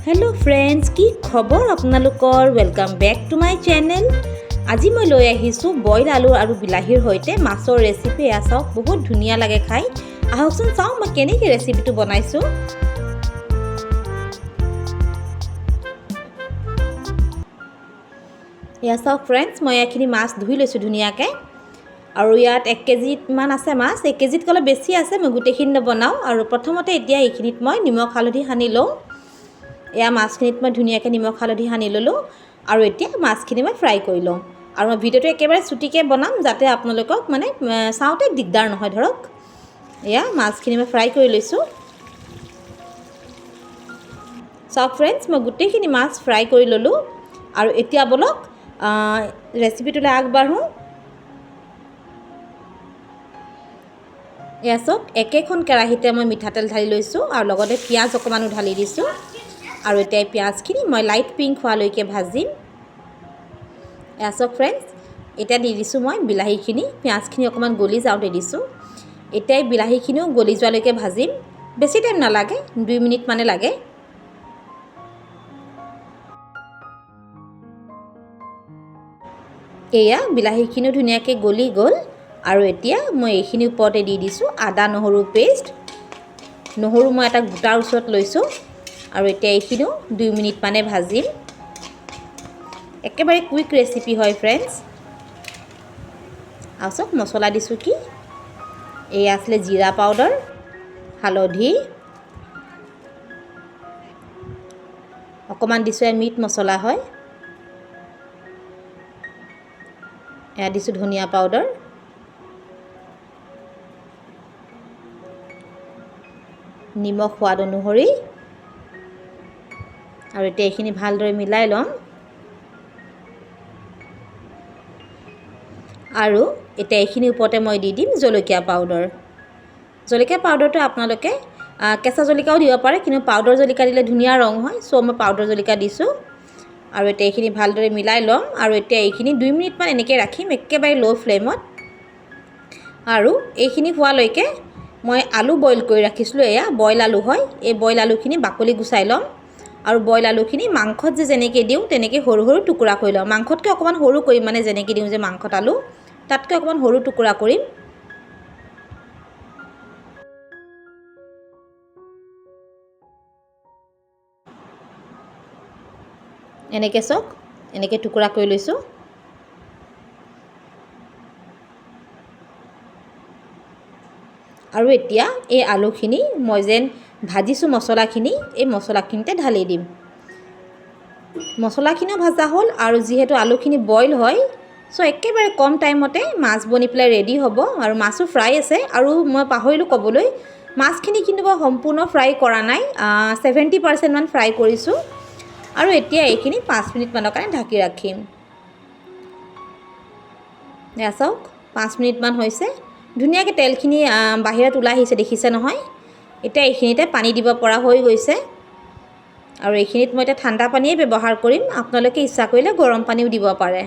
Hello friends की खबर आपनालोकर welcome back to my channel. আজি মই লৈ আহিছো বইল আলু আৰু বিলাহীৰ হৈতে মাছৰ ৰেচিপি। এয়া চাওক বহুত ধুনিয়া লাগে খাই। আহকচোন চাও মই কেনেকৈ ৰেচিপিটো বনাইছো। এয়া চাওক ফ্ৰেন্ডস মই এখিনি মাছ ধুই লৈছো ধুনিয়াকে আৰু ইয়াত 1 কেজি মান আছে মাছ। 1 কেজিত কলে বেছি আছে, মই গুটেখিনি বনাও আৰু প্ৰথমতে এতিয়া এইখিনিত মই নিমখ হালধি সানি লওঁ। এয়া মাছখিনিত মই ধুনিয়াকে নিমখ হালধি সানি ললো আৰু এতিয়া মাছখিনি মই ফ্ৰাই কৰি লওঁ আৰু মই ভিডিওটো একেবাৰে ছুটিকে বনাম যাতে আপোনালোকক মানে চাওতে দিগদাৰ নহয়। ধৰক এয়া মাছখিনি মই ফ্ৰাই কৰি লৈছো। চাওক ফ্ৰেন্ডস মই গুটেখিনি মাছ ফ্ৰাই কৰি ললো আৰু এতিয়া বলক ৰেচিপিটোলৈ আগবাঢ়ো। এয়া চাওক একেখন কেৰাহীতে মই মিঠাতেল ঢালি লৈছো আৰু লগতে পিঁয়াজ অকমানো ঢালি দিছো আৰু এতিয়া পিঁয়াজখিনি মই লাইট পিংক হোৱালৈকে ভাজিম। এয়া চাওক ফ্ৰেন্ডস এতিয়া দি দিছো মই বিলাহীখিনি। পিঁয়াজখিনি অকমান গলি যাওঁতে দিছো। এতিয়া বিলাহীখিনিও গলি যোৱালৈকে ভাজিম। বেছি টাইম নালাগে, 2 মিনিট মানে লাগে। এয়া বিলাহীখিনিও ধুনীয়াকৈ গলি গ'ল আৰু এতিয়া মই এইখিনি ওপৰতে দি দিছো আদা নহৰু পেষ্ট। নহৰু মই এটা গোটাৰ ওচৰত লৈছো আৰু এতিয়া এইখিনিও 2 মিনিট মানে ভাজিম। একেবাৰে কুইক ৰেচিপি হয় ফ্ৰেন্ডস। আচক মছলা দিছো কি এই আসলে জিৰা পাউডাৰ, হালধি অকমান দিছো মিট মছলা হয়। এয়া দিছো ধনিয়া পাউডাৰ, নিমখ সোৱাদ অনুসৰি আৰু এতিয়া এইখিনি ভালদৰে মিলাই লম। আৰু এতিয়া এইখিনি ওপৰতে মই দি দিম জলকীয়া পাউডাৰ। জলকীয়া পাউডাৰটো আপোনালোকে কেঁচা জলকীয়াও দিব পাৰে, কিন্তু পাউডাৰ জলকীয়া দিলে ধুনীয়া ৰং হয়, সো মই পাউডাৰ জলকীয়া দিছো আৰু এতিয়া এইখিনি ভালদৰে মিলাই লম আৰু এতিয়া এইখিনি 2 মিনিট মান এনেকৈ ৰাখিম একেবাৰে লো ফ্লেমত। আৰু এইখিনি হোৱালৈকে মই আলু বইল কৰি ৰাখিছিলো। এয়া বইল আলু হয়। এই বইল আলুখিনি বাকলি গুচাই লম আৰু বইল আলুখিনি মাংসত যেনেকৈ দিওঁ তেনেকৈ সৰু সৰু টুকুৰা কৰি লম। মাংসতকৈ অকমান সৰু কৰিম, মানে যেনেকৈ দিওঁ যে মাংসত আলু তাতকৈ অকমান সৰু টুকুৰা কৰিম। এনেকৈ চাওক এনেকৈ টুকুৰা কৰি লৈছো। আৰু এতিয়া এই আলুখিনি মই যেন ভাজিছো মছলাখিনি এই মছলাখিনিতে ঢালি দিম। মছলাখিনিও ভাজা হ'ল আৰু যিহেতু আলুখিনি বইল হয় সো একেবাৰে কম টাইমতে মাছ বনি পেলাই ৰেডি হ'ব। আৰু মাছো ফ্ৰাই আছে আৰু মই পাহৰিলোঁ ক'বলৈ মাছখিনি কিন্তু মই সম্পূৰ্ণ ফ্ৰাই কৰা নাই, 70% মান ফ্ৰাই কৰিছোঁ। আৰু এতিয়া এইখিনি 5 মিনিট মানৰ কাৰণে ঢাকি ৰাখিম। এয়া চাওক 5 মিনিট মান হৈছে, ধুনীয়াকৈ তেলখিনি বাহিৰত ওলাই আহিছে, দেখিছে নহয়। এতিয়া এইখিনিতে পানী দিব পৰা হৈ গৈছে আৰু এইখিনিত মই এতিয়া ঠাণ্ডা পানীয়ে ব্যৱহাৰ কৰিম। আপোনালোকে ইচ্ছা কৰিলে গৰম পানীও দিব পাৰে।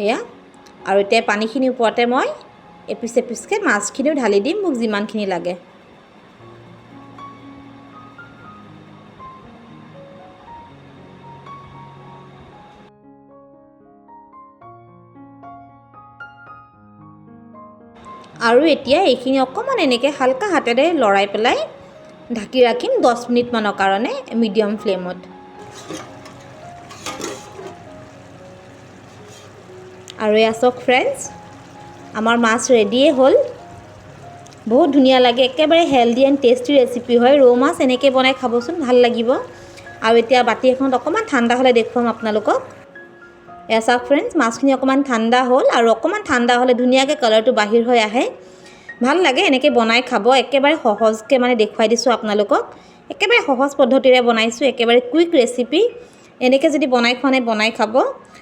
এয়া আৰু এতিয়া পানীখিনিৰ ওপৰতে মই এপিচ এপিচকৈ মাছখিনিও ঢালি দিম, মোক যিমানখিনি লাগে। আৰু এতিয়া এইখিনি অকমান এনেকৈ হালকা হাতেৰে লৰাই পেলাই ঢাকি ৰাখিম 10 মিনিট মানৰ কাৰণে মিডিয়াম ফ্লেমত। আৰু এয়া চাওক ফ্ৰেন্ডস আমাৰ মাছ ৰেডিয়ে হ'ল। বহুত ধুনীয়া লাগে, একেবাৰে হেলদি এণ্ড টেষ্টি ৰেচিপি হয়। ৰৌ মাছ এনেকৈ বনাই খাবচোন, ভাল লাগিব। আৰু এতিয়া বাতি এখনত অকণমান ঠাণ্ডা হ'লে দেখুৱাম আপোনালোকক। এয়া চাওক ফ্ৰেন্ডস মাছখিনি অকণমান ঠাণ্ডা হ'ল আৰু অকণমান ঠাণ্ডা হ'লে ধুনীয়াকৈ কালাৰটো বাহিৰ হৈ আহে, ভাল লাগে এনেকৈ বনাই খাব। একেবাৰে সহজকৈ মানে দেখুৱাই দিছোঁ আপোনালোকক, একেবাৰে সহজ পদ্ধতিৰে বনাইছোঁ, একেবাৰে কুইক ৰেচিপি। এনেকৈ যদি বনাই খোৱা নাই বনাই খাব।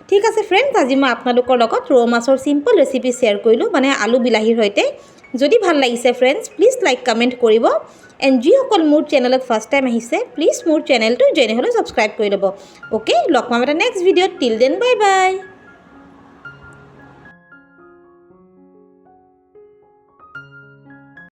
ঠিক আছে ফ্ৰেন্ডস, আজি মই আপোনালোকৰ লগত ৰৌ মাছৰ চিম্পল ৰেচিপি শ্বেয়াৰ কৰিলোঁ, মানে আলু বিলাহীৰ সৈতে। যদি ভাল লাগিছে ফ্ৰেন্ডস প্লিজ লাইক কমেণ্ট কৰিব। এণ্ড যিসকল মোৰ চেনেলত ফাৰ্ষ্ট টাইম আহিছে প্লিজ মোৰ চেনেলটো জইন হ'লে ছাবস্ক্ৰাইব কৰি ল'ব। অ'কে, লগ পাম এটা নেক্সট ভিডিঅ'ত। Till then bye bye.